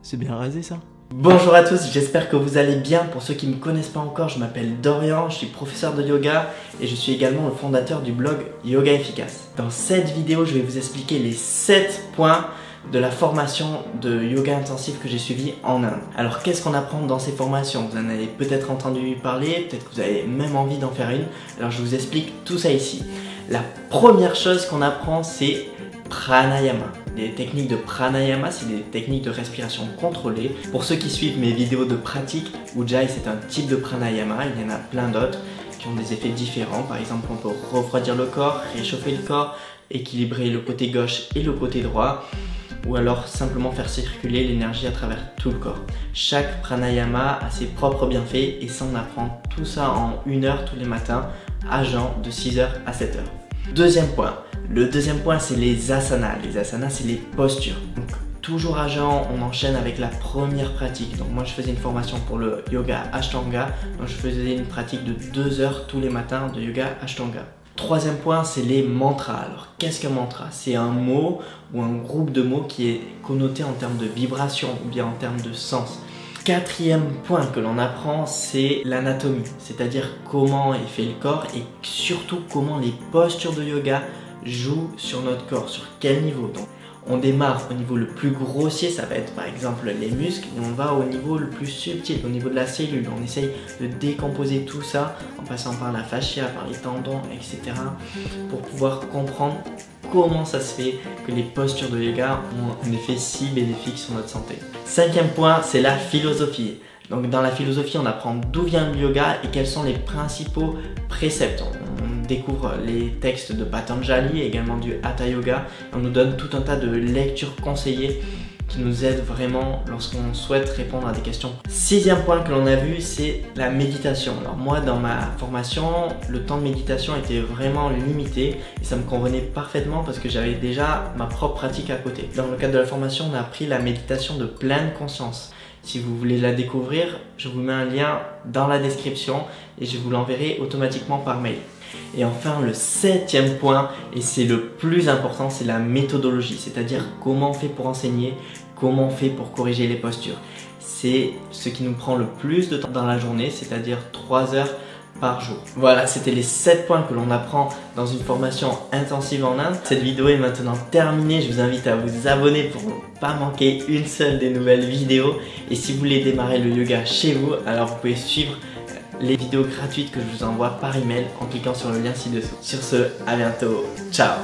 C'est bien rasé ça? Bonjour à tous, j'espère que vous allez bien. Pour ceux qui ne me connaissent pas encore, je m'appelle Dorian, je suis professeur de yoga et je suis également le fondateur du blog Yoga Efficace. Dans cette vidéo, je vais vous expliquer les 7 points de la formation de yoga intensif que j'ai suivi en Inde. Alors qu'est-ce qu'on apprend dans ces formations? Vous en avez peut-être entendu parler, peut-être que vous avez même envie d'en faire une. Alors je vous explique tout ça ici. La première chose qu'on apprend, c'est pranayama. Les techniques de pranayama, c'est des techniques de respiration contrôlée. Pour ceux qui suivent mes vidéos de pratique, Ujjayi c'est un type de pranayama, il y en a plein d'autres qui ont des effets différents. Par exemple, on peut refroidir le corps, réchauffer le corps, équilibrer le côté gauche et le côté droit, ou alors simplement faire circuler l'énergie à travers tout le corps. Chaque pranayama a ses propres bienfaits et ça on apprend tout ça en 1 heure tous les matins à jeun de 6h à 7h. Deuxième point. Le deuxième point, c'est les asanas. Les asanas, c'est les postures. Donc, toujours à jeun, on enchaîne avec la première pratique. Donc, moi, je faisais une formation pour le yoga Ashtanga. Donc, je faisais une pratique de 2 heures tous les matins de yoga Ashtanga. Troisième point, c'est les mantras. Alors, qu'est-ce qu'un mantra? C'est un mot ou un groupe de mots qui est connoté en termes de vibration ou bien en termes de sens. Quatrième point que l'on apprend, c'est l'anatomie, c'est-à-dire comment est fait le corps et surtout comment les postures de yoga jouent sur notre corps, sur quel niveau. Donc, on démarre au niveau le plus grossier, ça va être par exemple les muscles, et on va au niveau le plus subtil, au niveau de la cellule. On essaye de décomposer tout ça en passant par la fascia, par les tendons, etc. pour pouvoir comprendre comment ça se fait que les postures de yoga ont un effet si bénéfique sur notre santé. Cinquième point, c'est la philosophie. Donc dans la philosophie, on apprend d'où vient le yoga et quels sont les principaux préceptes. On découvre les textes de Patanjali et également du Hatha Yoga. On nous donne tout un tas de lectures conseillées qui nous aident vraiment lorsqu'on souhaite répondre à des questions. Sixième point que l'on a vu, c'est la méditation. Alors moi, dans ma formation, le temps de méditation était vraiment limité et ça me convenait parfaitement parce que j'avais déjà ma propre pratique à côté. Dans le cadre de la formation, on a appris la méditation de pleine conscience. Si vous voulez la découvrir, je vous mets un lien dans la description et je vous l'enverrai automatiquement par mail. Et enfin, le septième point, et c'est le plus important, c'est la méthodologie, c'est-à-dire comment on fait pour enseigner, comment on fait pour corriger les postures. C'est ce qui nous prend le plus de temps dans la journée, c'est-à-dire 3 heures par jour. Voilà, c'était les 7 points que l'on apprend dans une formation intensive en Inde. Cette vidéo est maintenant terminée, je vous invite à vous abonner pour ne pas manquer une seule des nouvelles vidéos. Et si vous voulez démarrer le yoga chez vous, alors vous pouvez suivre les vidéos gratuites que je vous envoie par email en cliquant sur le lien ci-dessous. Sur ce, à bientôt, ciao!